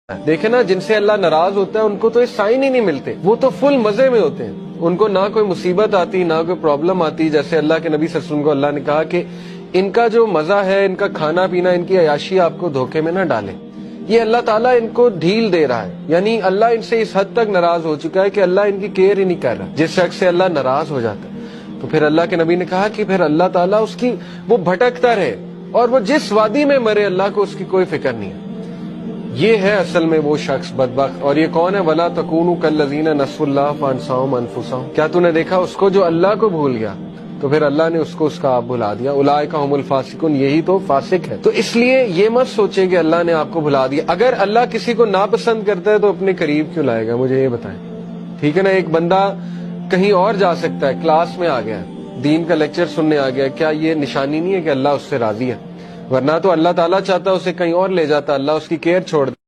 देखे ना, जिनसे अल्लाह नाराज होता है उनको तो ये साइन ही नहीं मिलते, वो तो फुल मजे में होते हैं, उनको ना कोई मुसीबत आती ना कोई प्रॉब्लम आती। जैसे अल्लाह के नबी सल्लल्लाहु अलैहि वसल्लम को अल्लाह ने कहा कि इनका जो मजा है, इनका खाना पीना, इनकी अयाशी आपको धोखे में ना डाले। ये अल्लाह ताला इनको ढील दे रहा है, यानी अल्लाह इनसे इस हद तक नाराज हो चुका है कि अल्लाह इनकी केयर ही नहीं कर रहा। जिस शख्स से अल्लाह नाराज हो जाता है तो फिर अल्लाह के नबी ने कहा कि फिर अल्लाह ताला उसकी वो भटकता रहे और वो जिस वादी में मरे, अल्लाह को उसकी कोई फिक्र नहीं है। ये है असल में वो शख्स बदबख्त। और ये कौन है? वला तकूनु कल्लज़ीना नसुल्लाह फअनसाहुम अनफुसहुम। क्या तूने देखा उसको जो अल्लाह को भूल गया तो फिर अल्लाह ने उसको उसका आप भुला दिया। उलाइका हुमुल फासिकुन, यही तो फासिक है। तो इसलिए ये मत सोचे कि अल्लाह ने आपको भुला दिया। अगर अल्लाह किसी को नापसंद करता है तो अपने करीब क्यों लाएगा, मुझे ये बताएं। ठीक है ना, एक बंदा कहीं और जा सकता है, क्लास में आ गया, दीन का लेक्चर सुनने आ गया, क्या ये निशानी नहीं है कि अल्लाह उससे राजी है? वरना तो अल्लाह ताला चाहता उसे कहीं और ले जाता, अल्लाह उसकी केयर छोड़